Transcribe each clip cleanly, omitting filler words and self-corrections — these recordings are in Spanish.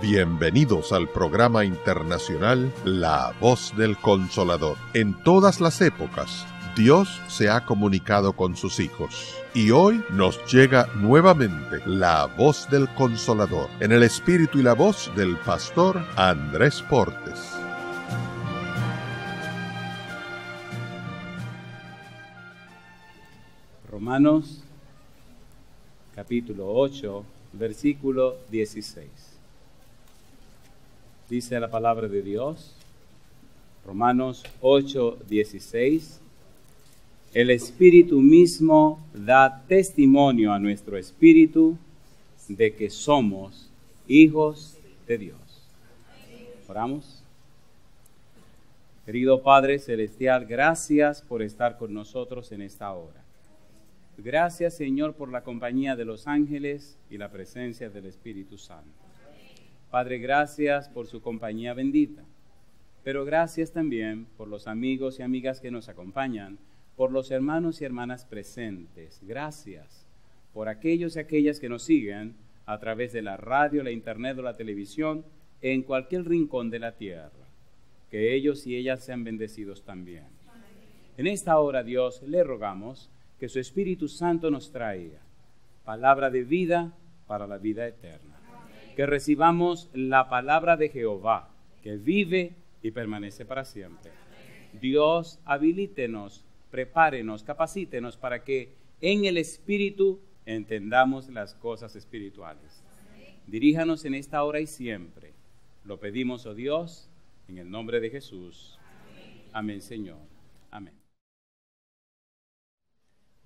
Bienvenidos al programa internacional La Voz del Consolador. En todas las épocas, Dios se ha comunicado con sus hijos. Y hoy nos llega nuevamente la voz del Consolador, en el espíritu y la voz del pastor Andrés Portes. Romanos, capítulo 8, versículo 16. Dice la palabra de Dios, Romanos 8, 16. El Espíritu mismo da testimonio a nuestro espíritu de que somos hijos de Dios. Oramos. Querido Padre Celestial, gracias por estar con nosotros en esta hora. Gracias, Señor, por la compañía de los ángeles y la presencia del Espíritu Santo. Padre, gracias por su compañía bendita, pero gracias también por los amigos y amigas que nos acompañan, por los hermanos y hermanas presentes. Gracias por aquellos y aquellas que nos siguen a través de la radio, la internet o la televisión en cualquier rincón de la tierra. Que ellos y ellas sean bendecidos también. En esta hora, Dios, le rogamos que su Espíritu Santo nos traiga palabra de vida para la vida eterna. Que recibamos la palabra de Jehová, que vive y permanece para siempre. Dios, habilítenos, prepárenos, capacítenos para que en el Espíritu entendamos las cosas espirituales. Diríjanos en esta hora y siempre. Lo pedimos, oh Dios, en el nombre de Jesús. Amén, Señor. Amén.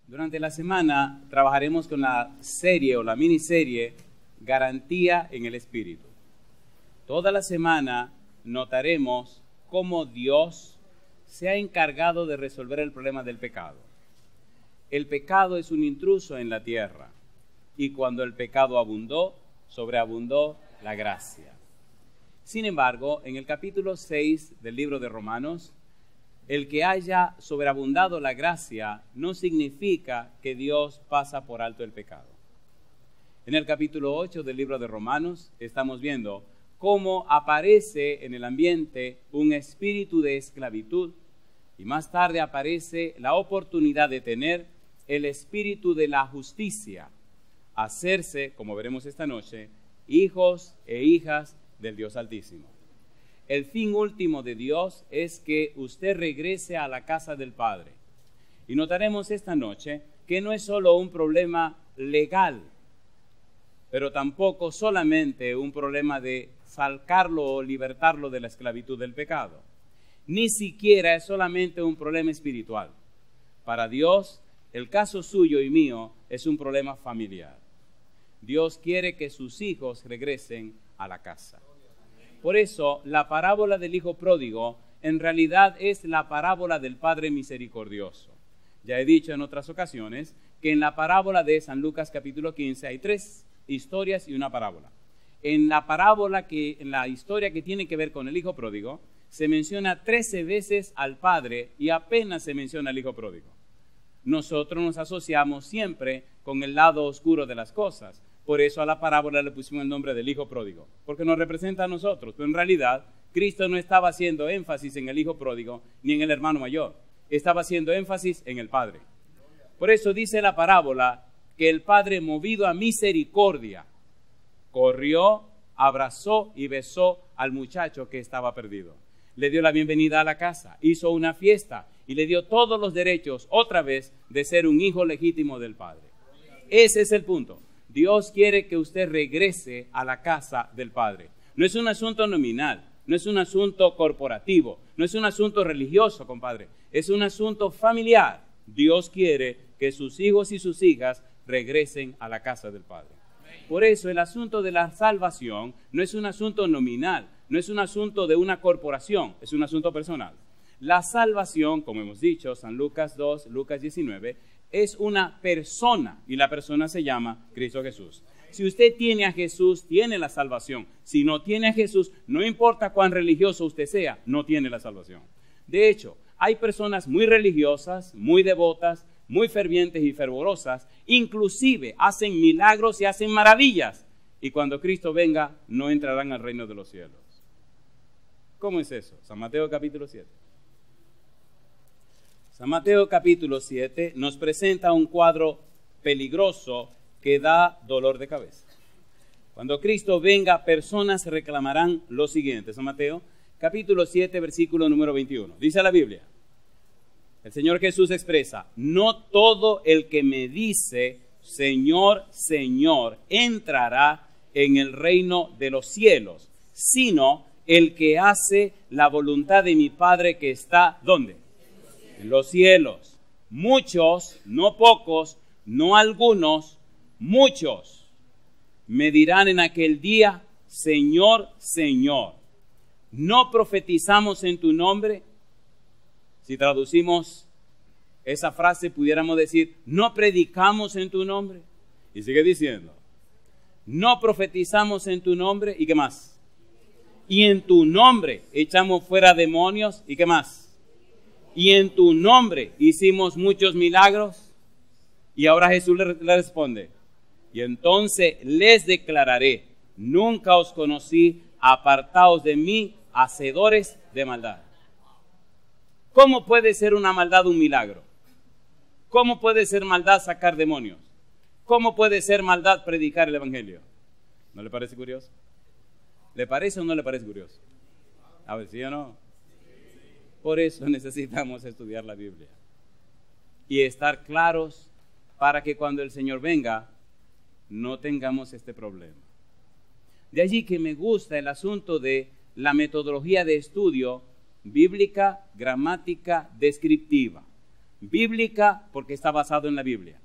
Durante la semana trabajaremos con la serie o la miniserie Garantía en el Espíritu. Toda la semana notaremos cómo Dios se ha encargado de resolver el problema del pecado. El pecado es un intruso en la tierra y cuando el pecado abundó, sobreabundó la gracia. Sin embargo, en el capítulo 6 del libro de Romanos, el que haya sobreabundado la gracia no significa que Dios pasa por alto el pecado. En el capítulo 8 del libro de Romanos estamos viendo cómo aparece en el ambiente un espíritu de esclavitud y más tarde aparece la oportunidad de tener el espíritu de la justicia, hacerse, como veremos esta noche, hijos e hijas del Dios Altísimo. El fin último de Dios es que usted regrese a la casa del Padre. Y notaremos esta noche que no es solo un problema legal, pero tampoco solamente un problema de sacarlo o libertarlo de la esclavitud del pecado. Ni siquiera es solamente un problema espiritual. Para Dios, el caso suyo y mío es un problema familiar. Dios quiere que sus hijos regresen a la casa. Por eso, la parábola del hijo pródigo en realidad es la parábola del Padre misericordioso. Ya he dicho en otras ocasiones que en la parábola de San Lucas capítulo 15 hay 3 historias y una parábola. En la historia que tiene que ver con el hijo pródigo, se menciona 13 veces al padre y apenas se menciona al hijo pródigo. Nosotros nos asociamos siempre con el lado oscuro de las cosas. Por eso a la parábola le pusimos el nombre del hijo pródigo, porque nos representa a nosotros. Pero en realidad, Cristo no estaba haciendo énfasis en el hijo pródigo ni en el hermano mayor. Estaba haciendo énfasis en el padre. Por eso dice la parábola que el padre, movido a misericordia, corrió, abrazó y besó al muchacho que estaba perdido. Le dio la bienvenida a la casa, hizo una fiesta y le dio todos los derechos otra vez de ser un hijo legítimo del padre. Ese es el punto. Dios quiere que usted regrese a la casa del Padre. No es un asunto nominal, no es un asunto corporativo, no es un asunto religioso, compadre. Es un asunto familiar. Dios quiere que sus hijos y sus hijas regresen a la casa del Padre. Por eso el asunto de la salvación no es un asunto nominal, no es un asunto de una corporación, es un asunto personal. La salvación, como hemos dicho, San Lucas 2, Lucas 19, es una persona y la persona se llama Cristo Jesús. Si usted tiene a Jesús, tiene la salvación. Si no tiene a Jesús, no importa cuán religioso usted sea, no tiene la salvación. De hecho, hay personas muy religiosas, muy devotas, muy fervientes y fervorosas, inclusive hacen milagros y hacen maravillas y cuando Cristo venga no entrarán al reino de los cielos. ¿Cómo es eso? San Mateo capítulo 7. San Mateo capítulo 7 nos presenta un cuadro peligroso que da dolor de cabeza. Cuando Cristo venga, personas reclamarán lo siguiente. San Mateo capítulo 7, versículo número 21. Dice la Biblia, el Señor Jesús expresa, no todo el que me dice, Señor, Señor, entrará en el reino de los cielos, sino el que hace la voluntad de mi Padre que está, ¿dónde? En los cielos. Muchos, no pocos, no algunos, muchos me dirán en aquel día, Señor, Señor, ¿no profetizamos en tu nombre? Si traducimos esa frase, pudiéramos decir, ¿no predicamos en tu nombre? Y sigue diciendo, ¿no profetizamos en tu nombre? ¿Y qué más? Y en tu nombre echamos fuera demonios. ¿Y qué más? Y en tu nombre hicimos muchos milagros. Y ahora Jesús le responde, y entonces les declararé, nunca os conocí, apartaos de mí, hacedores de maldad. ¿Cómo puede ser una maldad un milagro? ¿Cómo puede ser maldad sacar demonios? ¿Cómo puede ser maldad predicar el evangelio? ¿No le parece curioso? ¿Le parece o no le parece curioso? A ver, ¿sí o no? Por eso necesitamos estudiar la Biblia y estar claros para que cuando el Señor venga no tengamos este problema. De allí que me gusta el asunto de la metodología de estudio bíblica, gramática, descriptiva. Bíblica porque está basado en la Biblia.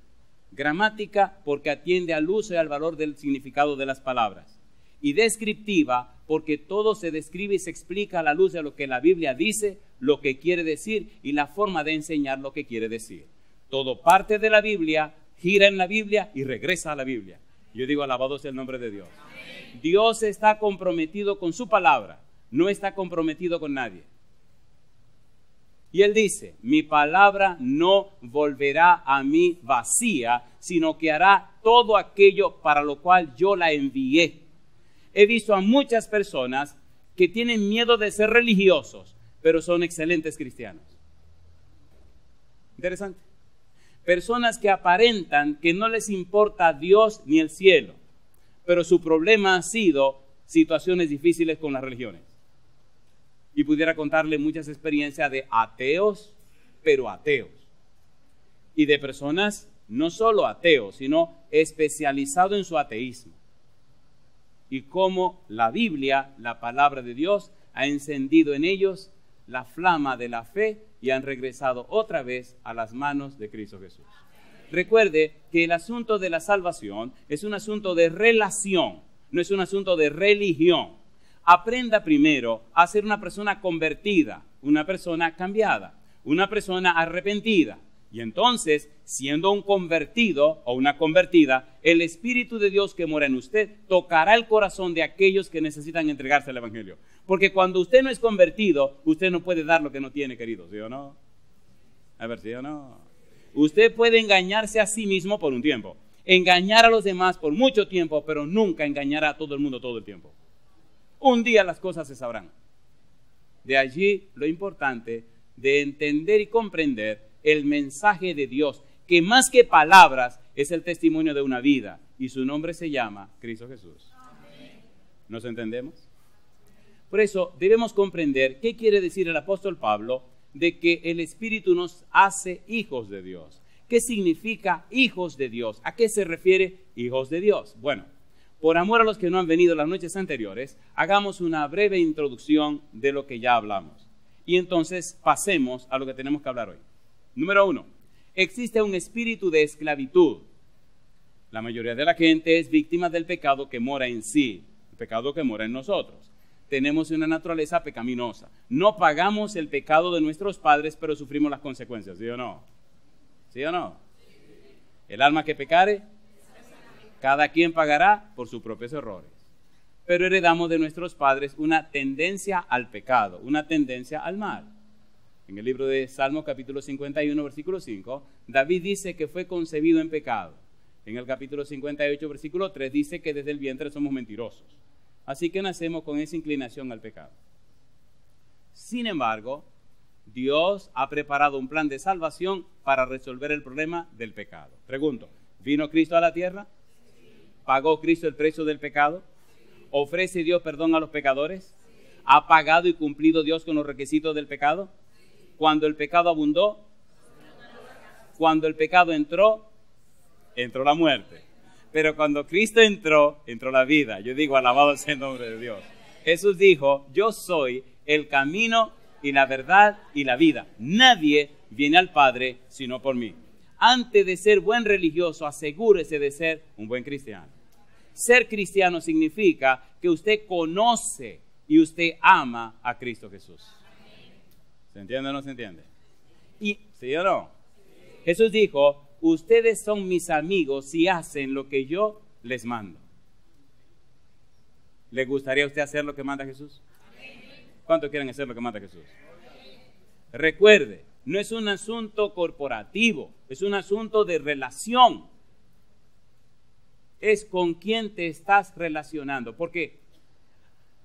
Gramática porque atiende al uso y al valor del significado de las palabras. Y descriptiva porque todo se describe y se explica a la luz de lo que la Biblia dice, lo que quiere decir y la forma de enseñar lo que quiere decir. Todo parte de la Biblia, gira en la Biblia y regresa a la Biblia. Yo digo, alabado sea el nombre de Dios. Dios está comprometido con su palabra, no está comprometido con nadie. Y Él dice, mi palabra no volverá a mí vacía, sino que hará todo aquello para lo cual yo la envié. He visto a muchas personas que tienen miedo de ser religiosos, pero son excelentes cristianos. Interesante. Personas que aparentan que no les importa Dios ni el cielo, pero su problema ha sido situaciones difíciles con las religiones. Y pudiera contarle muchas experiencias de ateos, pero ateos. Y de personas no solo ateos, sino especializados en su ateísmo. Y cómo la Biblia, la palabra de Dios, ha encendido en ellos la flama de la fe y han regresado otra vez a las manos de Cristo Jesús. Recuerde que el asunto de la salvación es un asunto de relación, no es un asunto de religión. Aprenda primero a ser una persona convertida, una persona cambiada, una persona arrepentida. Y entonces, siendo un convertido o una convertida, el Espíritu de Dios que mora en usted tocará el corazón de aquellos que necesitan entregarse al Evangelio. Porque cuando usted no es convertido, usted no puede dar lo que no tiene, querido, ¿sí o no? A ver, ¿sí o no? Usted puede engañarse a sí mismo por un tiempo, engañar a los demás por mucho tiempo, pero nunca engañará a todo el mundo todo el tiempo. Un día las cosas se sabrán. De allí lo importante de entender y comprender el mensaje de Dios, que más que palabras es el testimonio de una vida, y su nombre se llama Cristo Jesús. ¿Nos entendemos? Por eso debemos comprender qué quiere decir el apóstol Pablo de que el Espíritu nos hace hijos de Dios. ¿Qué significa hijos de Dios? ¿A qué se refiere hijos de Dios? Bueno, por amor a los que no han venido las noches anteriores, hagamos una breve introducción de lo que ya hablamos. Y entonces pasemos a lo que tenemos que hablar hoy. Número 1, existe un espíritu de esclavitud. La mayoría de la gente es víctima del pecado que mora en sí, el pecado que mora en nosotros. Tenemos una naturaleza pecaminosa. No pagamos el pecado de nuestros padres, pero sufrimos las consecuencias, ¿sí o no? ¿Sí o no? El alma que pecare, cada quien pagará por sus propios errores. Pero heredamos de nuestros padres una tendencia al pecado, una tendencia al mal. En el libro de Salmos capítulo 51, versículo 5, David dice que fue concebido en pecado. En el capítulo 58, versículo 3, dice que desde el vientre somos mentirosos. Así que nacemos con esa inclinación al pecado. Sin embargo, Dios ha preparado un plan de salvación para resolver el problema del pecado. Pregunto, ¿vino Cristo a la tierra? ¿Pagó Cristo el precio del pecado? ¿Ofrece Dios perdón a los pecadores? ¿Ha pagado y cumplido Dios con los requisitos del pecado? Cuando el pecado abundó, cuando el pecado entró la muerte. Pero cuando Cristo entró la vida. Yo digo, alabado sea el nombre de Dios. Jesús dijo, yo soy el camino y la verdad y la vida. Nadie viene al Padre sino por mí. Antes de ser buen religioso, asegúrese de ser un buen cristiano. Ser cristiano significa que usted conoce y usted ama a Cristo Jesús. ¿Se entiende o no se entiende? ¿Y sí o no? Jesús dijo, ustedes son mis amigos si hacen lo que yo les mando. ¿Le gustaría a usted hacer lo que manda Jesús? ¿Cuántos quieren hacer lo que manda Jesús? Recuerde, no es un asunto corporativo, es un asunto de relación. Es con quién te estás relacionando. Porque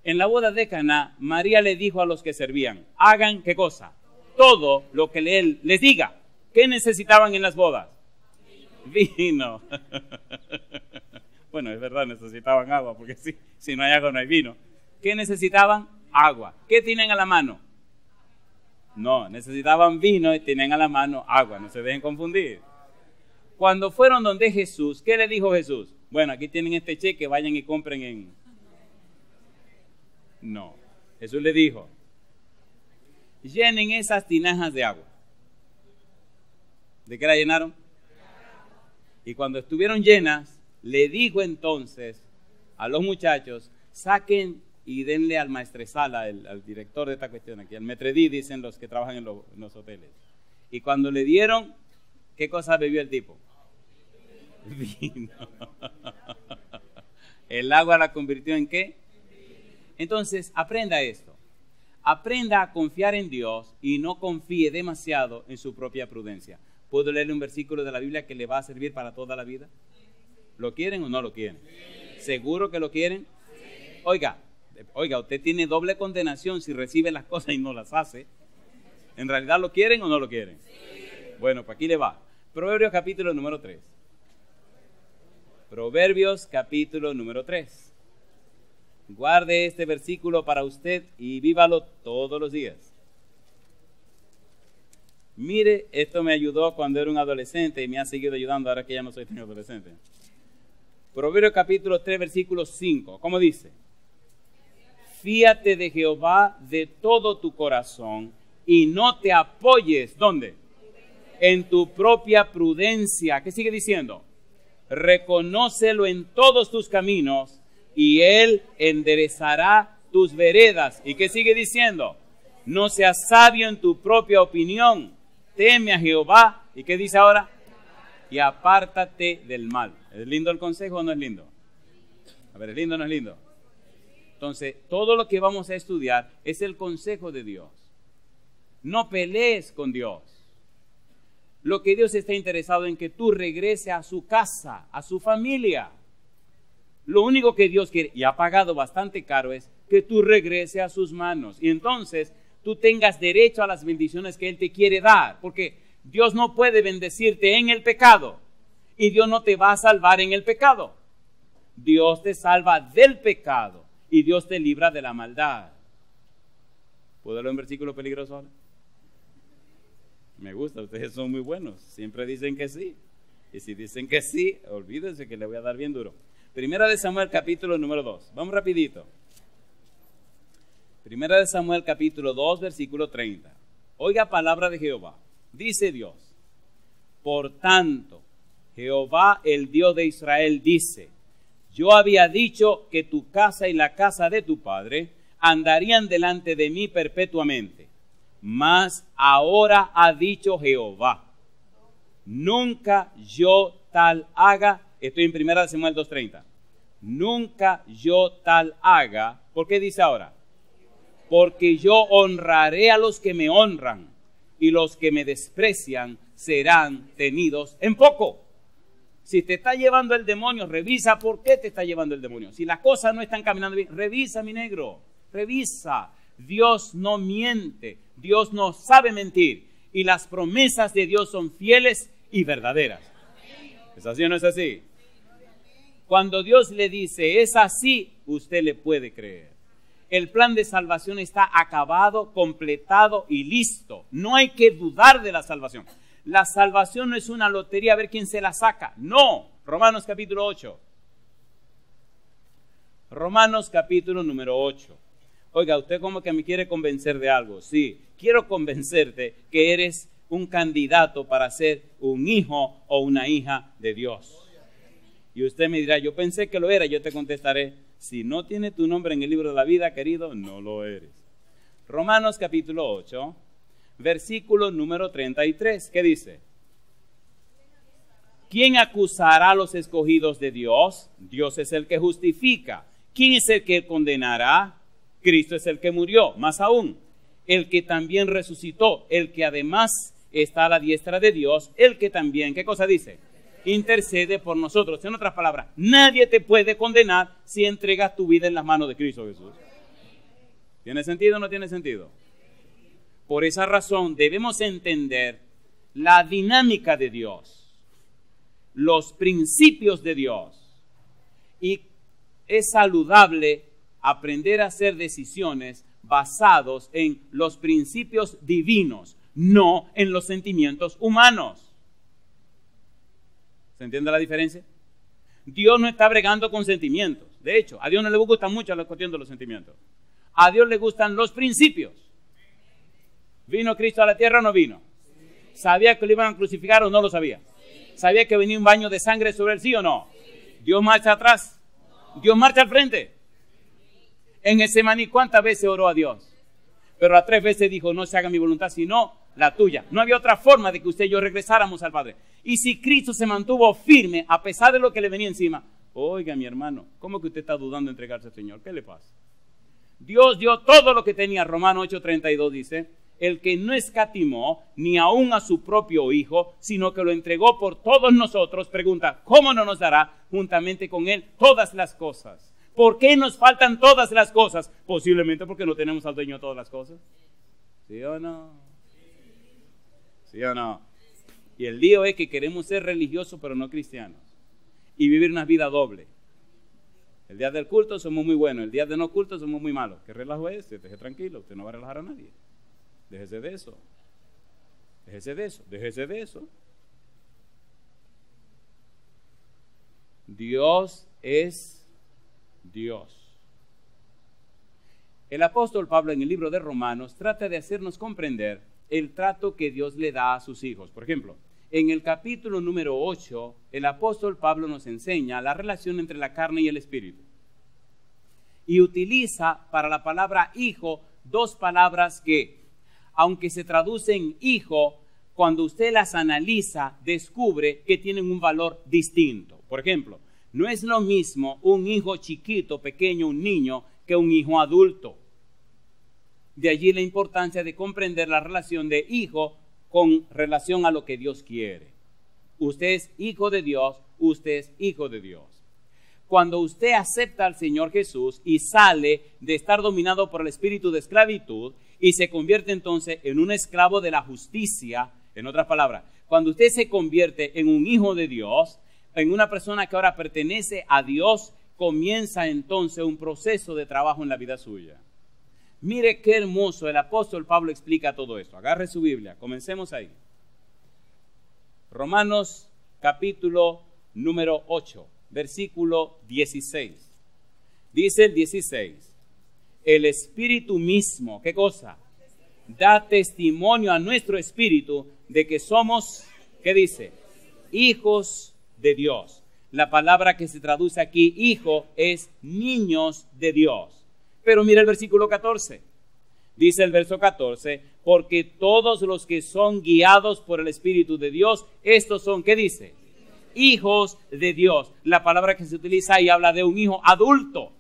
en la boda de Caná, María le dijo a los que servían, hagan ¿qué cosa? Todo lo que él les diga. ¿Qué necesitaban en las bodas? Vino. Bueno, es verdad, necesitaban agua, porque si no hay agua no hay vino. ¿Qué necesitaban? Agua. ¿Qué tienen a la mano? No, necesitaban vino y tienen a la mano agua, no se dejen confundir. Cuando fueron donde Jesús, ¿qué le dijo Jesús? Bueno, aquí tienen este cheque, vayan y compren en... No, Jesús le dijo, llenen esas tinajas de agua. ¿De qué la llenaron? Y cuando estuvieron llenas, le dijo entonces a los muchachos, saquen y denle al maestresala, al director de esta cuestión aquí, al metredí, dicen los que trabajan en los hoteles. Y cuando le dieron, ¿qué cosa bebió el tipo? Vino. El agua la convirtió en ¿qué? Entonces, aprenda esto. Aprenda a confiar en Dios y no confíe demasiado en su propia prudencia. ¿Puedo leerle un versículo de la Biblia que le va a servir para toda la vida? ¿Lo quieren o no lo quieren? ¿Seguro que lo quieren? Oiga, usted tiene doble condenación si recibe las cosas y no las hace. ¿En realidad lo quieren o no lo quieren? Bueno, pues aquí le va. Proverbios capítulo número 3. Proverbios capítulo número 3. Guarde este versículo para usted y vívalo todos los días. Mire, esto me ayudó cuando era un adolescente y me ha seguido ayudando ahora que ya no soy tan adolescente. Proverbios capítulo 3, versículo 5. ¿Cómo dice? Fíate de Jehová de todo tu corazón y no te apoyes, ¿dónde? En tu propia prudencia. ¿Qué sigue diciendo? Reconócelo en todos tus caminos y Él enderezará tus veredas. ¿Y qué sigue diciendo? No seas sabio en tu propia opinión. Teme a Jehová. ¿Y qué dice ahora? Y apártate del mal. ¿Es lindo el consejo o no es lindo? A ver, ¿es lindo o no es lindo? Entonces, todo lo que vamos a estudiar es el consejo de Dios. No pelees con Dios. Lo que Dios está interesado en que tú regreses a su casa, a su familia. Lo único que Dios quiere, y ha pagado bastante caro, es que tú regreses a sus manos. Y entonces tú tengas derecho a las bendiciones que Él te quiere dar. Porque Dios no puede bendecirte en el pecado. Y Dios no te va a salvar en el pecado. Dios te salva del pecado. Y Dios te libra de la maldad. ¿Puedo leer un versículo peligroso ahora? Me gusta, ustedes son muy buenos. Siempre dicen que sí. Y si dicen que sí, olvídense que le voy a dar bien duro. Primera de Samuel capítulo número 2. Vamos rapidito. Primera de Samuel capítulo 2 versículo 30. Oiga palabra de Jehová. Dice Dios. Por tanto, Jehová el Dios de Israel dice: yo había dicho que tu casa y la casa de tu padre andarían delante de mí perpetuamente. Mas ahora ha dicho Jehová: nunca yo tal haga. Estoy en primera de Samuel 2:30. Nunca yo tal haga. ¿Por qué dice ahora? Porque yo honraré a los que me honran y los que me desprecian serán tenidos en poco. Si te está llevando el demonio, revisa por qué te está llevando el demonio. Si las cosas no están caminando bien, revisa, mi negro, revisa. Dios no miente, Dios no sabe mentir. Y las promesas de Dios son fieles y verdaderas. ¿Es así o no es así? Cuando Dios le dice, es así, usted le puede creer. El plan de salvación está acabado, completado y listo. No hay que dudar de la salvación. La salvación no es una lotería a ver quién se la saca. No. Romanos capítulo 8. Romanos capítulo número 8. Oiga, usted como que me quiere convencer de algo. Sí, quiero convencerte que eres un candidato para ser un hijo o una hija de Dios. Y usted me dirá, yo pensé que lo era. Yo te contestaré, si no tiene tu nombre en el libro de la vida, querido, no lo eres. Romanos capítulo 8. Versículo número 33, ¿qué dice? ¿Quién acusará a los escogidos de Dios? Dios es el que justifica. ¿Quién es el que condenará? Cristo es el que murió, más aún, el que también resucitó, el que además está a la diestra de Dios, el que también, ¿qué cosa dice? Intercede por nosotros. En otras palabras, nadie te puede condenar si entregas tu vida en las manos de Cristo Jesús. ¿Tiene sentido o no tiene sentido? Por esa razón debemos entender la dinámica de Dios, los principios de Dios. Y es saludable aprender a hacer decisiones basados en los principios divinos, no en los sentimientos humanos. ¿Se entiende la diferencia? Dios no está bregando con sentimientos. De hecho, a Dios no le gusta mucho la cuestión de los sentimientos. A Dios le gustan los principios. ¿Vino Cristo a la tierra o no vino? ¿Sabía que lo iban a crucificar o no lo sabía? ¿Sabía que venía un baño de sangre sobre él, sí o no? ¿Dios marcha atrás? ¿Dios marcha al frente? En Getsemaní, ¿cuántas veces oró a Dios? Pero a 3 veces dijo, no se haga mi voluntad, sino la tuya. No había otra forma de que usted y yo regresáramos al Padre. Y si Cristo se mantuvo firme, a pesar de lo que le venía encima, oiga, mi hermano, ¿cómo que usted está dudando de entregarse al Señor? ¿Qué le pasa? Dios dio todo lo que tenía. Romanos 8:32 dice, el que no escatimó ni aún a su propio Hijo, sino que lo entregó por todos nosotros, pregunta, ¿cómo no nos dará juntamente con Él todas las cosas? ¿Por qué nos faltan todas las cosas? Posiblemente porque no tenemos al dueño de todas las cosas. ¿Sí o no? ¿Sí o no? Y el lío es que queremos ser religiosos pero no cristianos y vivir una vida doble. El día del culto somos muy buenos, el día de no culto somos muy malos. ¿Qué relajo es este? Deje tranquilo, usted no va a relajar a nadie. Déjese de eso. Déjese de eso. Déjese de eso. Dios es Dios. El apóstol Pablo en el libro de Romanos trata de hacernos comprender el trato que Dios le da a sus hijos. Por ejemplo, en el capítulo número 8, el apóstol Pablo nos enseña la relación entre la carne y el espíritu. Y utiliza para la palabra hijo 2 palabras que, aunque se traducen hijo, cuando usted las analiza, descubre que tienen un valor distinto. Por ejemplo, no es lo mismo un hijo chiquito, pequeño, un niño, que un hijo adulto. De allí la importancia de comprender la relación de hijo con relación a lo que Dios quiere. Usted es hijo de Dios, usted es hijo de Dios. Cuando usted acepta al Señor Jesús y sale de estar dominado por el espíritu de esclavitud y se convierte entonces en un esclavo de la justicia, en otras palabras, cuando usted se convierte en un hijo de Dios, en una persona que ahora pertenece a Dios, comienza entonces un proceso de trabajo en la vida suya. Mire qué hermoso, el apóstol Pablo explica todo esto. Agarre su Biblia, comencemos ahí. Romanos capítulo número 8, versículo 16. Dice el 16, el Espíritu mismo, ¿qué cosa? Da testimonio a nuestro espíritu de que somos, ¿qué dice? Hijos de Dios. La palabra que se traduce aquí, hijo, es niños de Dios. Pero mira el versículo 14. Dice el verso 14, porque todos los que son guiados por el Espíritu de Dios, estos son, ¿qué dice? Hijos de Dios. La palabra que se utiliza ahí habla de un hijo adulto.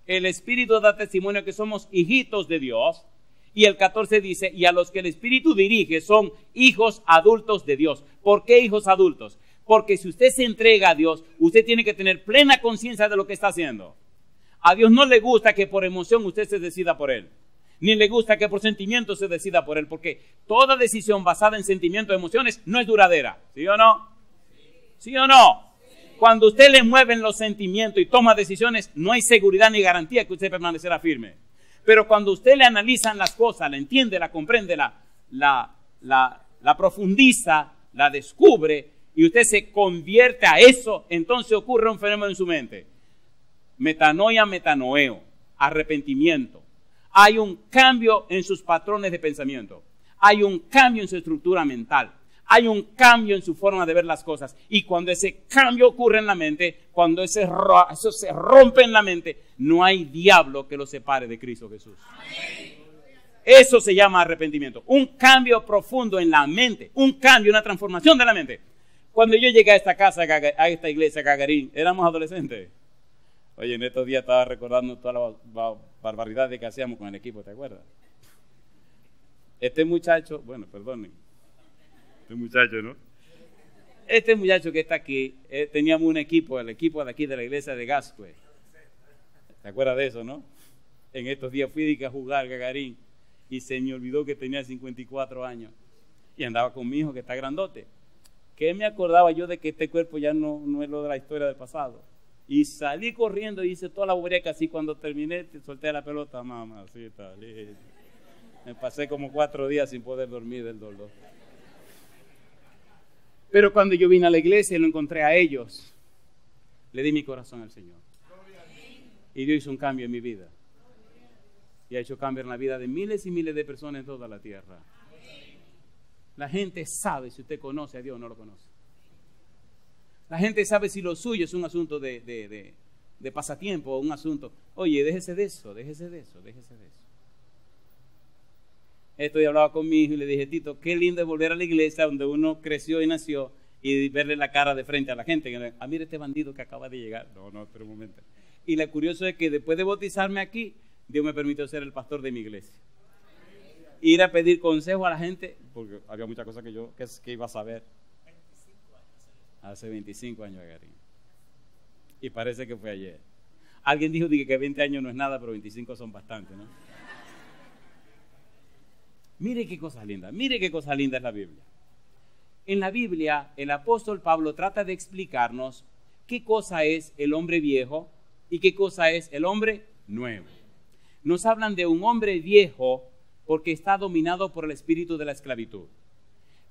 El Espíritu da testimonio que somos hijitos de Dios. Y el 14 dice, y a los que el Espíritu dirige son hijos adultos de Dios. ¿Por qué hijos adultos? Porque si usted se entrega a Dios, usted tiene que tener plena conciencia de lo que está haciendo. A Dios no le gusta que por emoción usted se decida por Él. Ni le gusta que por sentimiento se decida por Él. Porque toda decisión basada en sentimientos o emociones no es duradera. ¿Sí o no? ¿Sí o no? Cuando usted le mueven los sentimientos y toma decisiones, no hay seguridad ni garantía que usted permanecerá firme. Pero cuando usted le analizan las cosas, la entiende, la comprende, la profundiza, la descubre, y usted se convierte a eso, entonces ocurre un fenómeno en su mente. Metanoia, metanoeo, arrepentimiento. Hay un cambio en sus patrones de pensamiento. Hay un cambio en su estructura mental. Hay un cambio en su forma de ver las cosas. Y cuando ese cambio ocurre en la mente, cuando eso se rompe en la mente, no hay diablo que lo separe de Cristo Jesús. Amén. Eso se llama arrepentimiento. Un cambio profundo en la mente. Un cambio, una transformación de la mente. Cuando yo llegué a esta casa, a esta iglesia, Gagarín, éramos adolescentes. Oye, en estos días estaba recordando todas las barbaridades que hacíamos con el equipo, ¿te acuerdas? Este muchacho, bueno, perdonen. Este muchacho, ¿no? Este muchacho que está aquí, teníamos un equipo, el equipo de aquí de la iglesia de Gascue. ¿Te acuerdas de eso, no? En estos días fui a jugar Gagarín y se me olvidó que tenía 54 años. Y andaba con mi hijo que está grandote. ¿Qué me acordaba yo de que este cuerpo ya no es lo de la historia del pasado? Y salí corriendo y hice toda la bobería, así cuando terminé, solté la pelota, mamá, así está. Me pasé como 4 días sin poder dormir del dolor. Pero cuando yo vine a la iglesia y lo encontré a ellos, le di mi corazón al Señor. Y Dios hizo un cambio en mi vida. Y ha hecho cambio en la vida de miles y miles de personas en toda la tierra. La gente sabe si usted conoce a Dios o no lo conoce. La gente sabe si lo suyo es un asunto de pasatiempo o un asunto. Oye, déjese de eso, déjese de eso, déjese de eso. Esto yo hablaba con mi hijo y le dije, Tito, qué lindo es volver a la iglesia donde uno creció y nació y verle la cara de frente a la gente. Ah, mira este bandido que acaba de llegar. No, espera un momento. Y lo curioso es que después de bautizarme aquí, Dios me permitió ser el pastor de mi iglesia. Ir a pedir consejo a la gente, porque había muchas cosas que iba a saber. Hace 25 años, Gagarín. Y parece que fue ayer. Alguien dijo que 20 años no es nada, pero 25 son bastante, ¿no? Mire qué cosa linda es la Biblia. En la Biblia, el apóstol Pablo trata de explicarnos qué cosa es el hombre viejo y qué cosa es el hombre nuevo. Nos hablan de un hombre viejo porque está dominado por el espíritu de la esclavitud.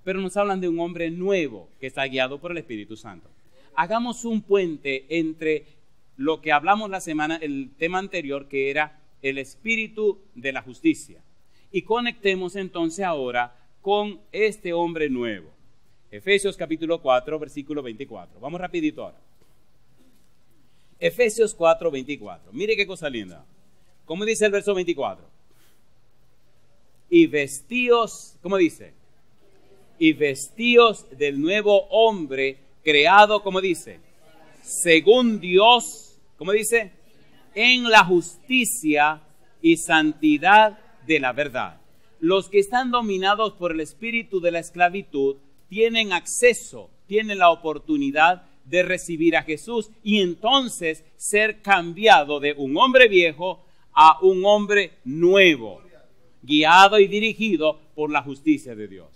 Pero nos hablan de un hombre nuevo que está guiado por el Espíritu Santo. Hagamos un puente entre lo que hablamos la semana, el tema anterior, que era el espíritu de la justicia. Y conectemos entonces ahora con este hombre nuevo. Efesios capítulo 4, versículo 24. Vamos rapidito ahora. Efesios 4, 24. Mire qué cosa linda. ¿Cómo dice el verso 24? Y vestíos, ¿cómo dice? Y vestíos del nuevo hombre creado, ¿cómo dice? Según Dios, ¿cómo dice? En la justicia y santidad de la verdad. Los que están dominados por el espíritu de la esclavitud tienen acceso, tienen la oportunidad de recibir a Jesús y entonces ser cambiado de un hombre viejo a un hombre nuevo, guiado y dirigido por la justicia de Dios.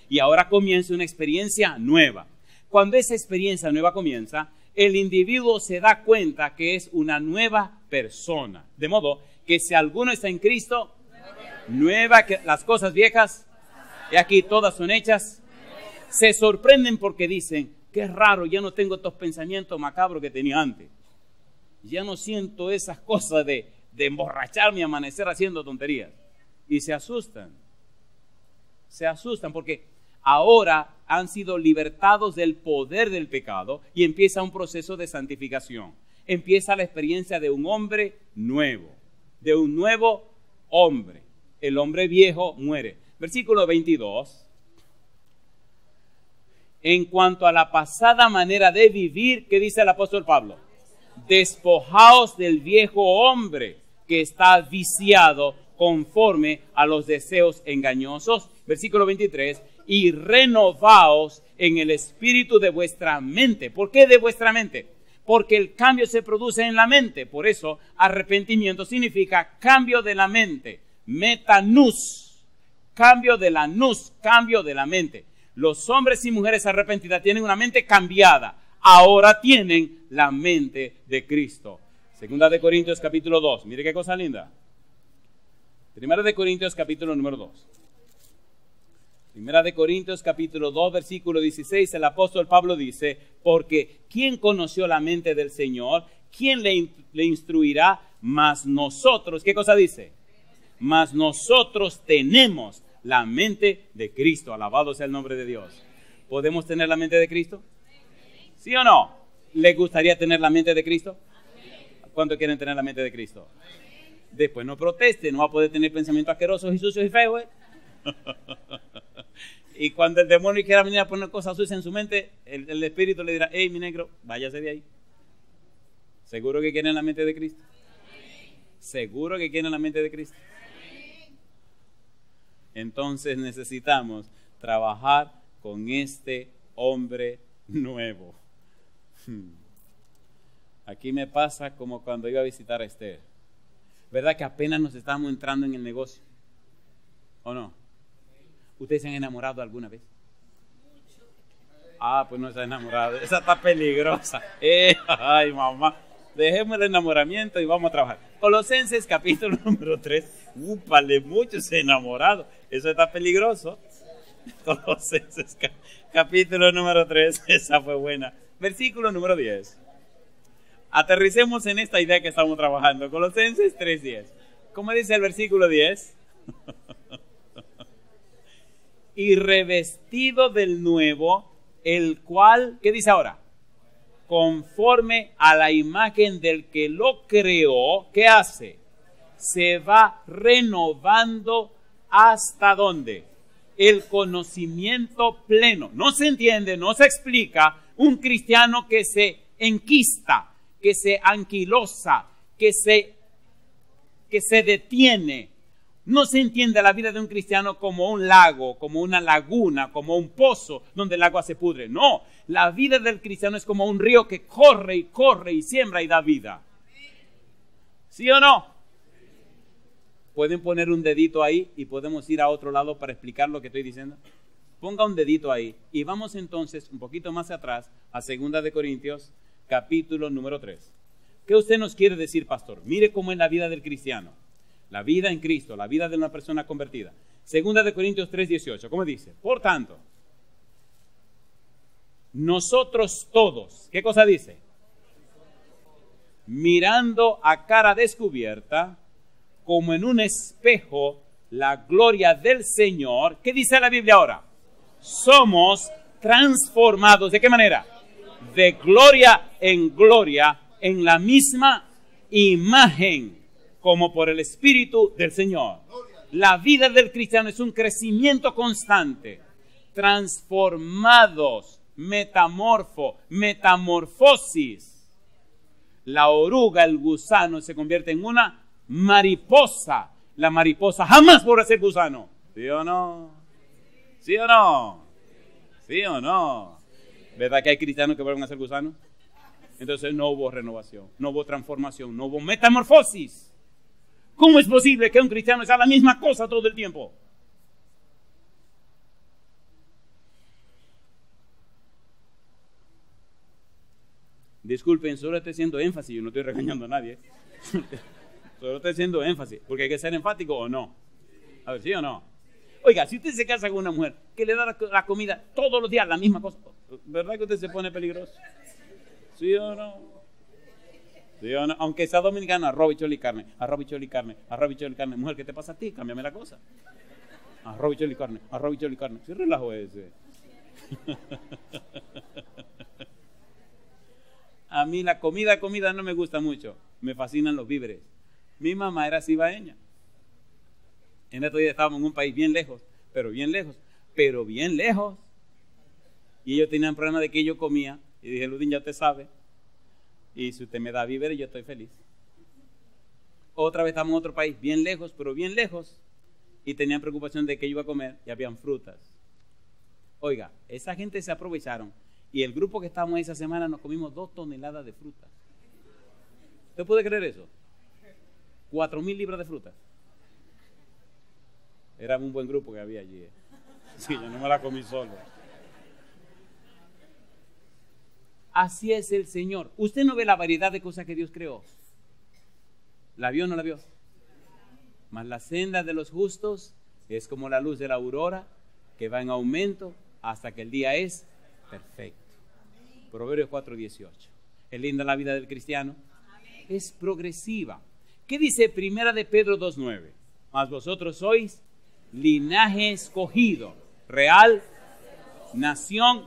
Y ahora comienza una experiencia nueva. Cuando esa experiencia nueva comienza, el individuo se da cuenta que es una nueva persona. De modo que si alguno está en Cristo, nueva, que las cosas viejas, y aquí todas son hechas, se sorprenden porque dicen, qué raro, ya no tengo estos pensamientos macabros que tenía antes. Ya no siento esas cosas de emborracharme y amanecer haciendo tonterías. Y se asustan porque ahora han sido libertados del poder del pecado y empieza un proceso de santificación. Empieza la experiencia de un hombre nuevo, de un nuevo hombre. El hombre viejo muere. Versículo 22. En cuanto a la pasada manera de vivir, ¿qué dice el apóstol Pablo? Despojaos del viejo hombre que está viciado conforme a los deseos engañosos. Versículo 23. y renovaos en el espíritu de vuestra mente. ¿Por qué de vuestra mente? Porque el cambio se produce en la mente. Por eso, arrepentimiento significa cambio de la mente. Metanus, cambio de la nous, cambio de la mente. Los hombres y mujeres arrepentidas tienen una mente cambiada. Ahora tienen la mente de Cristo. Segunda de Corintios capítulo 2. Mire qué cosa linda. Primera de Corintios capítulo número 2. Primera de Corintios capítulo 2 versículo 16. El apóstol Pablo dice: porque ¿quién conoció la mente del Señor? ¿Quién le instruirá? Mas nosotros, ¿qué cosa dice? Mas nosotros tenemos la mente de Cristo. Alabado sea el nombre de Dios. ¿Podemos tener la mente de Cristo? ¿Sí o no? ¿Le gustaría tener la mente de Cristo? ¿Cuántos quieren tener la mente de Cristo? Después no proteste, no va a poder tener pensamientos asquerosos y sucios y feos. Y cuando el demonio quiera venir a poner cosas sucias en su mente, el espíritu le dirá: hey, mi negro, váyase de ahí. ¿Seguro que quieren la mente de Cristo? ¿Seguro que quieren la mente de Cristo? Entonces necesitamos trabajar con este hombre nuevo. Aquí me pasa como cuando iba a visitar a Esther. ¿Verdad que apenas nos estábamos entrando en el negocio? ¿O no? ¿Ustedes se han enamorado alguna vez? Ah, pues no se ha enamorado. Esa está peligrosa. Ay, mamá. Dejemos el enamoramiento y vamos a trabajar. Colosenses capítulo número 3. Úpale, muchos enamorados. Eso está peligroso. Colosenses capítulo número 3. Esa fue buena. Versículo número 10. Aterricemos en esta idea que estamos trabajando. Colosenses 3:10. ¿Cómo dice el versículo 10? Y revestido del nuevo, el cual, ¿qué dice ahora? Conforme a la imagen del que lo creó, ¿qué hace? Se va renovando hasta ¿dónde? El conocimiento pleno. No se entiende, no se explica un cristiano que se enquista, que se anquilosa, que se detiene. No se entiende la vida de un cristiano como un lago, como una laguna, como un pozo donde el agua se pudre. No, la vida del cristiano es como un río que corre y siembra y da vida. ¿Sí o no? ¿Pueden poner un dedito ahí y podemos ir a otro lado para explicar lo que estoy diciendo? Ponga un dedito ahí y vamos entonces un poquito más atrás a 2 de Corintios capítulo número 3. ¿Qué usted nos quiere decir, pastor? Mire cómo es la vida del cristiano. La vida en Cristo, la vida de una persona convertida. 2 de Corintios 3:18, ¿cómo dice? Por tanto, nosotros todos, ¿qué cosa dice? Mirando a cara descubierta, como en un espejo, la gloria del Señor. ¿Qué dice la Biblia ahora? Somos transformados. ¿De qué manera? De gloria en la misma imagen, como por el Espíritu del Señor. La vida del cristiano es un crecimiento constante. Transformados, metamorfosis. La oruga, el gusano, se convierte en una mariposa. La mariposa jamás podrá ser gusano. ¿Sí o no? ¿Sí o no? ¿Sí o no? ¿Verdad que hay cristianos que vuelven a ser gusanos? Entonces no hubo renovación, no hubo transformación, no hubo metamorfosis. ¿Cómo es posible que un cristiano sea la misma cosa todo el tiempo? Disculpen, solo estoy haciendo énfasis, yo no estoy regañando a nadie. Solo estoy haciendo énfasis, porque hay que ser enfático o no. A ver, ¿sí o no? Oiga, si usted se casa con una mujer que le da la comida todos los días la misma cosa, ¿verdad que usted se pone peligroso? ¿Sí o no? ¿Sí o no? Aunque sea dominicano, arroz, bichuelo y carne, arroz, bichuelo y carne, arroz, bichuelo y carne. Mujer, ¿qué te pasa a ti? Cámbiame la cosa. Arroz, bichuelo y carne, arroz, bichuelo y carne. ¿Sí relajo ese? A mí la comida no me gusta mucho. Me fascinan los víveres. Mi mamá era cibaeña. En estos días estábamos en un país bien lejos. Y ellos tenían problema de que yo comía. Y dije, Ludín, ya usted sabe. Y si usted me da víveres, yo estoy feliz. Otra vez estamos en otro país, bien lejos, pero bien lejos. Y tenían preocupación de que yo iba a comer y habían frutas. Oiga, esa gente se aprovecharon y el grupo que estábamos esa semana nos comimos 2 toneladas de fruta. ¿Usted puede creer eso? 4,000 libras de fruta. Era un buen grupo que había allí. Sí, yo no me la comí solo. Así es el Señor. Usted no ve la variedad de cosas que Dios creó. ¿La vio o no la vio? Mas la senda de los justos es como la luz de la aurora, que va en aumento hasta que el día es perfecto. Proverbios 4:18. ¿Es linda la vida del cristiano? Es progresiva. ¿Qué dice Primera de Pedro 2:9? Mas vosotros sois linaje escogido, real, nación,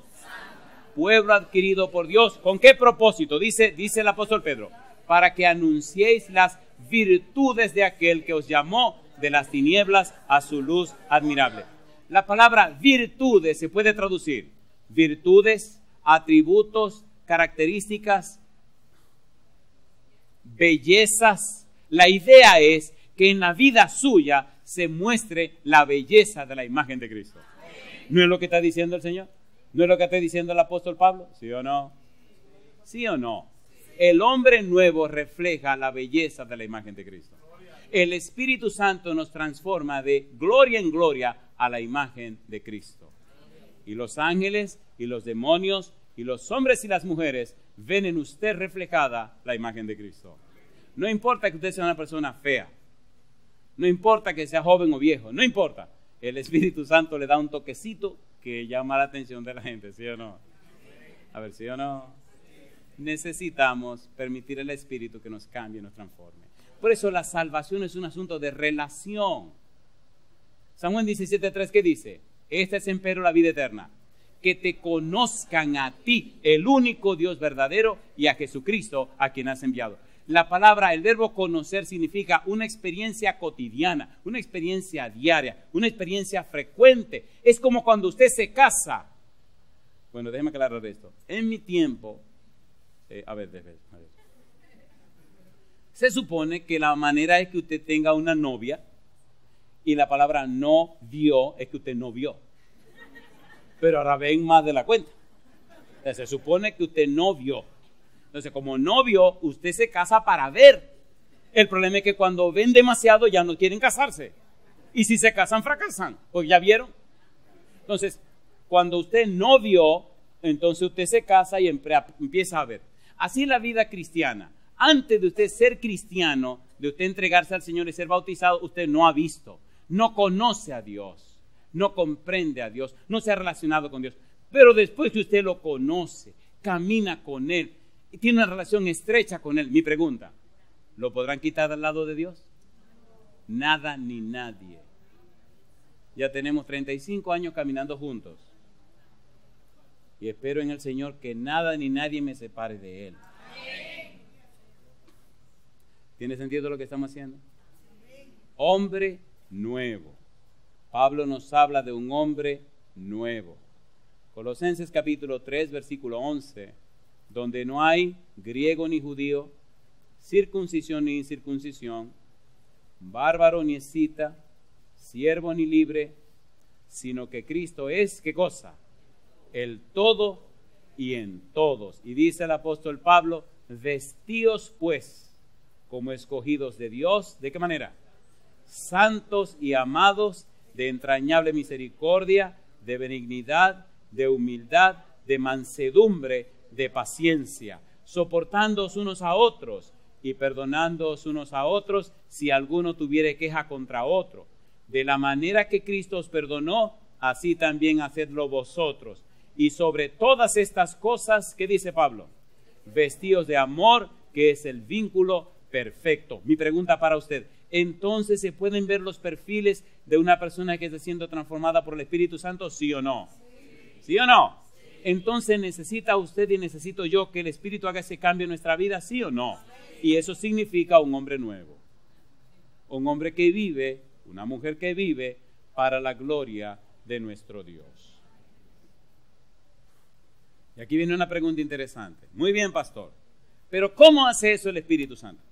pueblo adquirido por Dios. ¿Con qué propósito? Dice el apóstol Pedro, para que anunciéis las virtudes de aquel que os llamó de las tinieblas a su luz admirable. La palabra virtudes se puede traducir virtudes, atributos, características, bellezas. La idea es que en la vida suya se muestre la belleza de la imagen de Cristo. ¿No es lo que está diciendo el Señor? ¿No es lo que está diciendo el apóstol Pablo? ¿Sí o no? ¿Sí o no? El hombre nuevo refleja la belleza de la imagen de Cristo. El Espíritu Santo nos transforma de gloria en gloria a la imagen de Cristo. Y los ángeles y los demonios y los hombres y las mujeres ven en usted reflejada la imagen de Cristo. No importa que usted sea una persona fea, no importa que sea joven o viejo, no importa. El Espíritu Santo le da un toquecito que llama la atención de la gente, ¿sí o no? A ver, ¿sí o no? Necesitamos permitir al Espíritu que nos cambie y nos transforme. Por eso la salvación es un asunto de relación. San Juan 17:3, ¿qué dice? Esta es empero la vida eterna, que te conozcan a ti, el único Dios verdadero, y a Jesucristo, a quien has enviado. La palabra, el verbo conocer significa una experiencia cotidiana, una experiencia diaria, una experiencia frecuente. Es como cuando usted se casa. Bueno, déjeme aclarar esto. En mi tiempo, se supone que la manera es que usted tenga una novia y la palabra no vio es que usted no vio. Pero ahora ven más de la cuenta. Se supone que usted no vio. Entonces, como no vio, usted se casa para ver. El problema es que cuando ven demasiado ya no quieren casarse. Y si se casan, fracasan. Pues ya vieron. Entonces, cuando usted no vio, entonces usted se casa y empieza a ver. Así es la vida cristiana. Antes de usted ser cristiano, de usted entregarse al Señor y ser bautizado, usted no ha visto, no conoce a Dios, no comprende a Dios, no se ha relacionado con Dios. Pero después que usted lo conoce, camina con Él y tiene una relación estrecha con Él, mi pregunta, ¿lo podrán quitar al lado de Dios? Nada ni nadie. Ya tenemos 35 años caminando juntos. Y espero en el Señor que nada ni nadie me separe de Él. ¿Tiene sentido lo que estamos haciendo? Hombre nuevo. Pablo nos habla de un hombre nuevo. Colosenses capítulo 3, versículo 11, donde no hay griego ni judío, circuncisión ni incircuncisión, bárbaro ni escita, siervo ni libre, sino que Cristo es, ¿qué cosa? El todo y en todos. Y dice el apóstol Pablo, vestíos pues como escogidos de Dios, ¿de qué manera? Santos y amados, de entrañable misericordia, de benignidad, de humildad, de mansedumbre, de paciencia, soportándoos unos a otros y perdonándoos unos a otros si alguno tuviere queja contra otro. De la manera que Cristo os perdonó, así también hacedlo vosotros. Y sobre todas estas cosas, ¿qué dice Pablo? Vestíos de amor, que es el vínculo perfecto. Mi pregunta para usted, ¿entonces se pueden ver los perfiles de una persona que está siendo transformada por el Espíritu Santo? ¿Sí o no? ¿Sí o no? Entonces necesita usted y necesito yo que el Espíritu haga ese cambio en nuestra vida, ¿sí o no? Y eso significa un hombre nuevo. Un hombre que vive, una mujer que vive para la gloria de nuestro Dios. Y aquí viene una pregunta interesante. Muy bien, pastor. Pero ¿cómo hace eso el Espíritu Santo?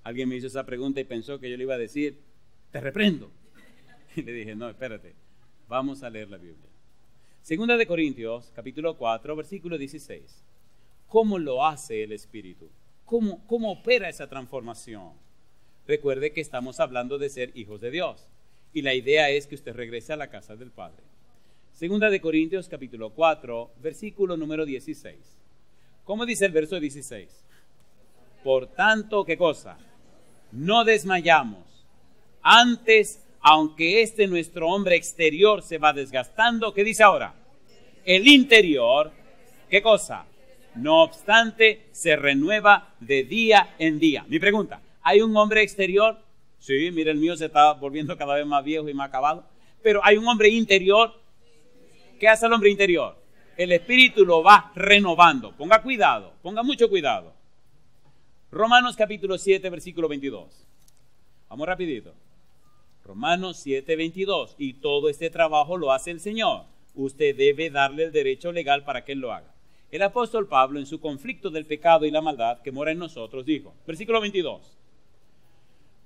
Alguien me hizo esa pregunta y pensó que yo le iba a decir, te reprendo. Y le dije, no, espérate. Vamos a leer la Biblia. Segunda de Corintios, capítulo 4, versículo 16. ¿Cómo lo hace el Espíritu? ¿Cómo opera esa transformación? Recuerde que estamos hablando de ser hijos de Dios. Y la idea es que usted regrese a la casa del Padre. Segunda de Corintios, capítulo 4, versículo número 16. ¿Cómo dice el verso 16? Por tanto, ¿qué cosa? No desmayamos. Antes, aunque nuestro hombre exterior se va desgastando, ¿qué dice ahora? El interior, ¿qué cosa? No obstante, se renueva de día en día. Mi pregunta, ¿hay un hombre exterior? Sí, mire, el mío se está volviendo cada vez más viejo y más acabado. Pero ¿hay un hombre interior? ¿Qué hace el hombre interior? El Espíritu lo va renovando. Ponga cuidado, ponga mucho cuidado. Romanos capítulo 7, versículo 22. Vamos rapidito. Romanos 7, 22. Y todo este trabajo lo hace el Señor. Usted debe darle el derecho legal para que Él lo haga. El apóstol Pablo, en su conflicto del pecado y la maldad que mora en nosotros, dijo, versículo 22.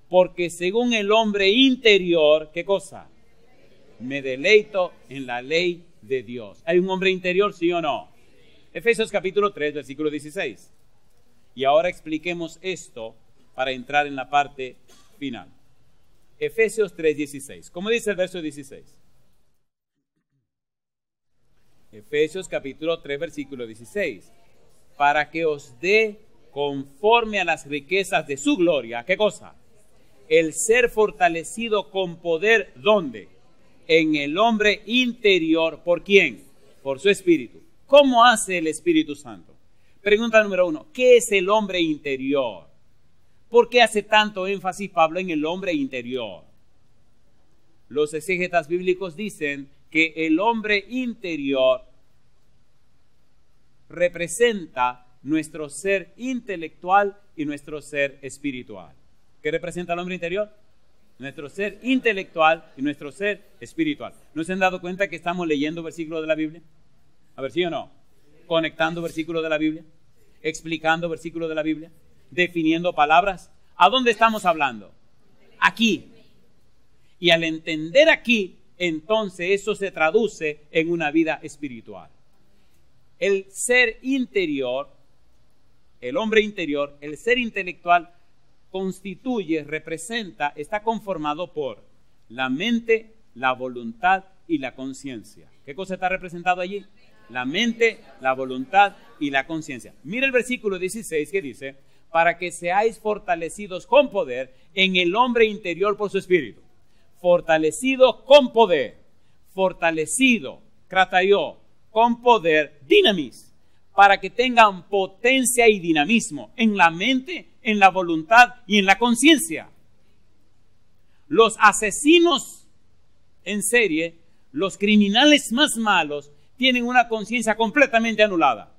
Porque según el hombre interior, ¿qué cosa? Me deleito en la ley de Dios. ¿Hay un hombre interior, sí o no? Efesios capítulo 3, versículo 16. Y ahora expliquemos esto para entrar en la parte final. Efesios 3, 16. ¿Cómo dice el verso 16? Efesios capítulo 3, versículo 16. Para que os dé conforme a las riquezas de su gloria. ¿Qué cosa? El ser fortalecido con poder, ¿dónde? En el hombre interior. ¿Por quién? Por su Espíritu. ¿Cómo hace el Espíritu Santo? Pregunta número 1. ¿Qué es el hombre interior? ¿Por qué hace tanto énfasis Pablo en el hombre interior? Los exégetas bíblicos dicen que el hombre interior representa nuestro ser intelectual y nuestro ser espiritual. ¿Qué representa el hombre interior? Nuestro ser intelectual y nuestro ser espiritual. ¿No se han dado cuenta que estamos leyendo versículos de la Biblia? A ver, ¿sí o no? Conectando versículos de la Biblia, explicando versículos de la Biblia, definiendo palabras. ¿A dónde estamos hablando? Aquí. Y al entender aquí, entonces eso se traduce en una vida espiritual. El ser interior, el hombre interior, el ser intelectual constituye, representa, está conformado por la mente, la voluntad y la conciencia. ¿Qué cosa está representado allí? La mente, la voluntad y la conciencia. Mira el versículo 16 que dice, para que seáis fortalecidos con poder en el hombre interior por su espíritu. Fortalecido con poder, fortalecido, krataió, con poder, dinamis, para que tengan potencia y dinamismo en la mente, en la voluntad y en la conciencia. Los asesinos en serie, los criminales más malos, tienen una conciencia completamente anulada.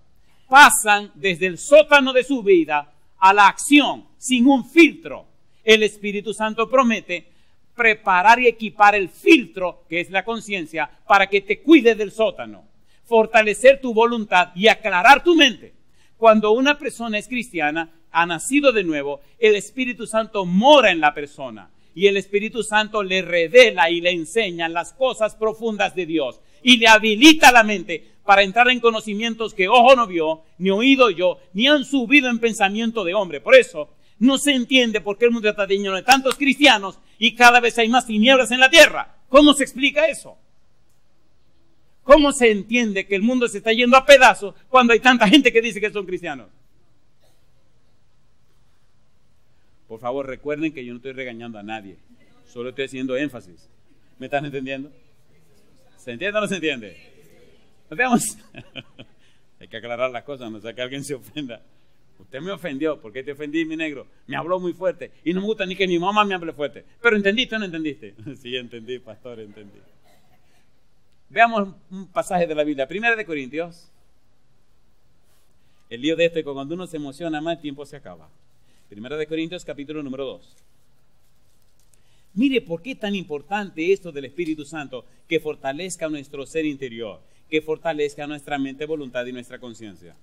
Pasan desde el sótano de su vida a la acción sin un filtro. El Espíritu Santo promete preparar y equipar el filtro, que es la conciencia, para que te cuide del sótano, fortalecer tu voluntad y aclarar tu mente. Cuando una persona es cristiana, ha nacido de nuevo, el Espíritu Santo mora en la persona y el Espíritu Santo le revela y le enseña las cosas profundas de Dios y le habilita la mente para entrar en conocimientos que ojo no vio, ni oído oyó, ni han subido en pensamiento de hombre. Por eso no se entiende por qué el mundo está lleno de tantos cristianos y cada vez hay más tinieblas en la tierra. ¿Cómo se explica eso? ¿Cómo se entiende que el mundo se está yendo a pedazos cuando hay tanta gente que dice que son cristianos? Por favor, recuerden que yo no estoy regañando a nadie. Solo estoy haciendo énfasis. ¿Me están entendiendo? ¿Se entiende o no se entiende? ¿Nos veamos? Hay que aclarar las cosas, no sea que alguien se ofenda. Usted me ofendió. ¿Por qué te ofendí, mi negro? Me habló muy fuerte. Y no me gusta ni que mi mamá me hable fuerte. ¿Pero entendiste o no entendiste? Sí, entendí, pastor, entendí. Veamos un pasaje de la Biblia. 1 Corintios. El lío de esto es que cuando uno se emociona más, el tiempo se acaba. 1 Corintios, capítulo número 2. Mire por qué es tan importante esto del Espíritu Santo, que fortalezca nuestro ser interior, que fortalezca nuestra mente, voluntad y nuestra conciencia.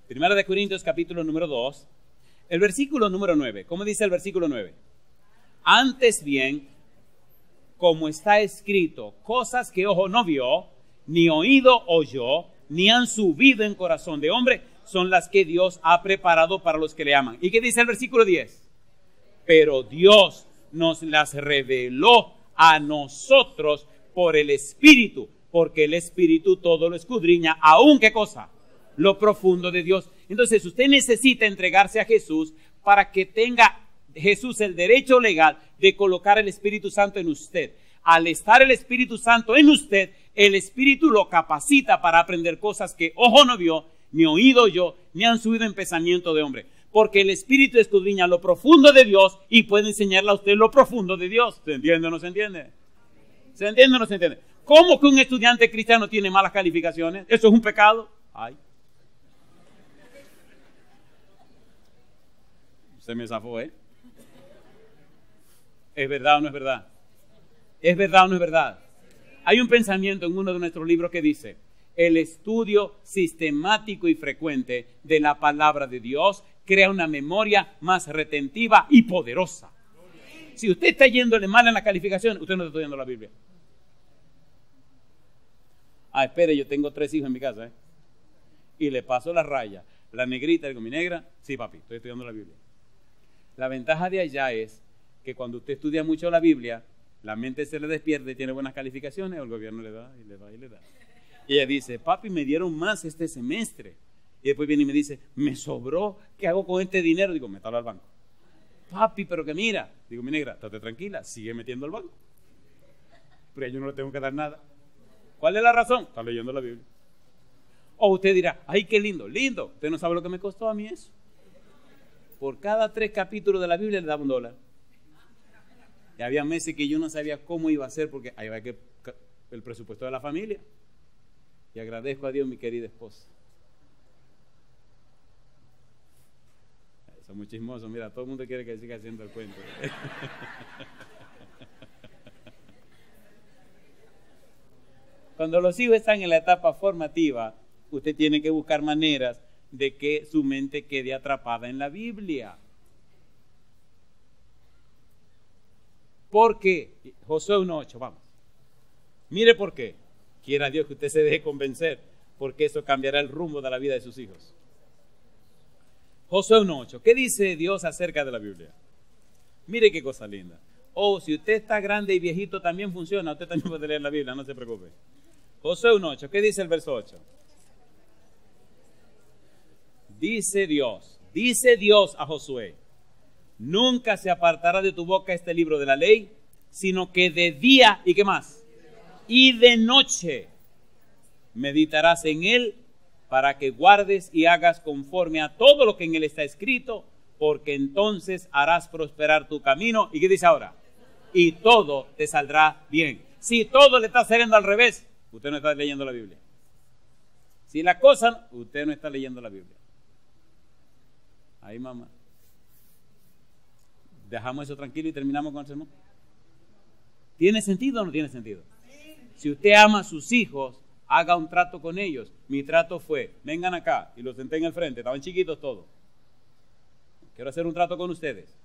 1 Corintios, capítulo número 2, el versículo número 9. ¿Cómo dice el versículo 9? Antes bien, como está escrito, cosas que ojo no vio, ni oído oyó, ni han subido en corazón de hombre, son las que Dios ha preparado para los que le aman. ¿Y qué dice el versículo 10? Pero Dios nos las reveló a nosotros por el Espíritu, porque el Espíritu todo lo escudriña, aún ¿qué cosa? Lo profundo de Dios. Entonces usted necesita entregarse a Jesús para que tenga Jesús el derecho legal de colocar el Espíritu Santo en usted. Al estar el Espíritu Santo en usted, el Espíritu lo capacita para aprender cosas que ojo no vio, ni oído oyó, ni han subido en pensamiento de hombre. Porque el Espíritu escudriña lo profundo de Dios y puede enseñarle a usted lo profundo de Dios. ¿Se entiende o no se entiende? ¿Se entiende o no se entiende? ¿Cómo que un estudiante cristiano tiene malas calificaciones? ¿Eso es un pecado? Ay. Se me zafó, ¿eh? ¿Es verdad o no es verdad? ¿Es verdad o no es verdad? Hay un pensamiento en uno de nuestros libros que dice: el estudio sistemático y frecuente de la palabra de Dios crea una memoria más retentiva y poderosa. Si usted está yéndole mal en la calificación, usted no está estudiando la Biblia. Espere, yo tengo 3 hijos en mi casa, y le paso la raya, la negrita, digo, mi negra, sí papi, estoy estudiando la Biblia. La ventaja de allá es que cuando usted estudia mucho la Biblia, la mente se le despierta y tiene buenas calificaciones, el gobierno le da y le da y le da. Y ella dice: papi, me dieron más este semestre. Y después viene y me dice: me sobró, ¿qué hago con este dinero? Digo, métalo al banco. Papi, pero que mira. Digo, mi negra, estate tranquila, sigue metiendo al banco. Pero yo no le tengo que dar nada. ¿Cuál es la razón? Está leyendo la Biblia. O usted dirá: ay, qué lindo, lindo. Usted no sabe lo que me costó a mí eso. Por cada 3 capítulos de la Biblia le daba $1. Y había meses que yo no sabía cómo iba a ser, porque ahí va que el presupuesto de la familia. Y agradezco a Dios, mi querida esposa. Son muy chismosos. Mira, todo el mundo quiere que siga haciendo el cuento. Cuando los hijos están en la etapa formativa, usted tiene que buscar maneras de que su mente quede atrapada en la Biblia. ¿Por qué? Josué 1:8, vamos. Mire por qué. Quiera Dios que usted se deje convencer, porque eso cambiará el rumbo de la vida de sus hijos. Josué 1:8. ¿Qué dice Dios acerca de la Biblia? Mire qué cosa linda. Si usted está grande y viejito también funciona, usted también puede leer la Biblia, no se preocupe. Josué 1:8. ¿Qué dice el verso 8? Dice Dios a Josué: nunca se apartará de tu boca este libro de la ley, sino que de día, ¿y qué más? Y de noche meditarás en él, para que guardes y hagas conforme a todo lo que en él está escrito, porque entonces harás prosperar tu camino. ¿Y qué dice ahora? Y todo te saldrá bien. Si todo le está saliendo al revés, usted no está leyendo la Biblia. Si la cosa, usted no está leyendo la Biblia. Ahí, mamá. Dejamos eso tranquilo y terminamos con el sermón. ¿Tiene sentido o no tiene sentido? Si usted ama a sus hijos, haga un trato con ellos. Mi trato fue: vengan acá. Y los senté en el frente, estaban chiquitos todos. Quiero hacer un trato con ustedes.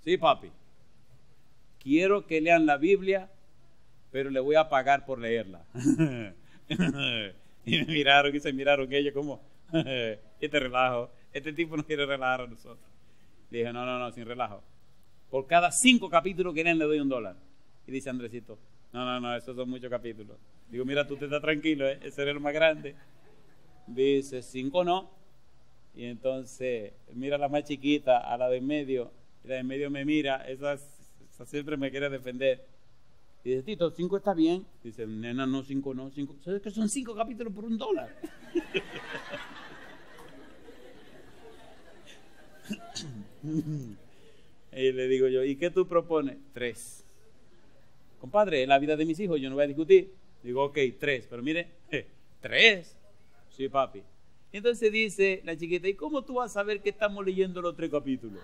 Sí, papi. Quiero que lean la Biblia, pero le voy a pagar por leerla. Y me miraron y se miraron ellos como: este relajo, este tipo no quiere relajar a nosotros. Le dije: no, sin relajo. Por cada 5 capítulos que lean le doy $1. Y dice Andresito: no, esos son muchos capítulos. Digo: mira, tú te estás tranquilo, ese era el más grande. Dice: 5 no. Y entonces mira la más chiquita, a la de en medio, y la de en medio me mira, esa siempre me quiere defender. Y dice: Tito, 5 está bien. Dice: nena, no, 5 no, 5. ¿Sabes que son 5 capítulos por $1? Y le digo yo: ¿y qué tú propones? 3. Compadre, es la vida de mis hijos, yo no voy a discutir. Digo: ok, 3, pero mire, 3. Sí, papi. Entonces dice la chiquita: ¿y cómo tú vas a saber que estamos leyendo los 3 capítulos?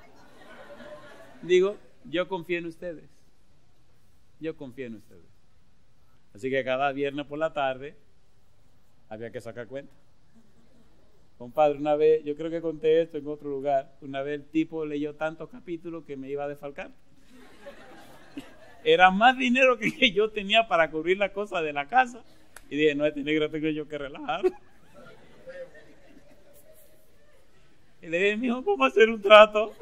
Digo: yo confío en ustedes. Yo confío en ustedes. Así que cada viernes por la tarde había que sacar cuenta. Compadre, una vez, yo creo que conté esto en otro lugar, una vez el tipo leyó tantos capítulos que me iba a desfalcar. Era más dinero que yo tenía para cubrir las cosas de la casa. Y dije, no, este negro tengo yo que relajar. Y le dije, mijo, vamos a hacer un trato.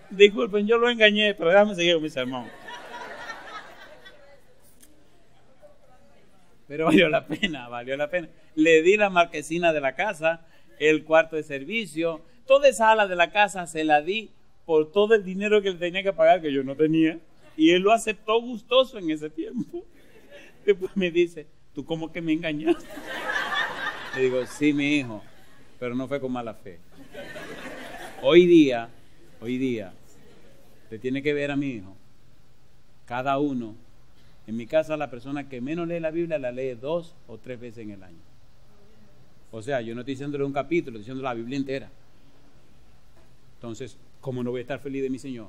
Disculpen, yo lo engañé, pero déjame seguir con mi sermón. Pero valió la pena, valió la pena. Le di la marquesina de la casa, el cuarto de servicio, toda esa ala de la casa se la di por todo el dinero que él tenía que pagar, que yo no tenía. Y él lo aceptó gustoso en ese tiempo. Después me dice, ¿tú cómo que me engañaste? Le digo, sí, mi hijo, pero no fue con mala fe. Hoy día, te tiene que ver a mi hijo. Cada uno, en mi casa la persona que menos lee la Biblia la lee 2 o 3 veces en el año. O sea, yo no estoy diciéndole un capítulo, estoy diciendo la Biblia entera. Entonces, ¿cómo no voy a estar feliz de mi Señor?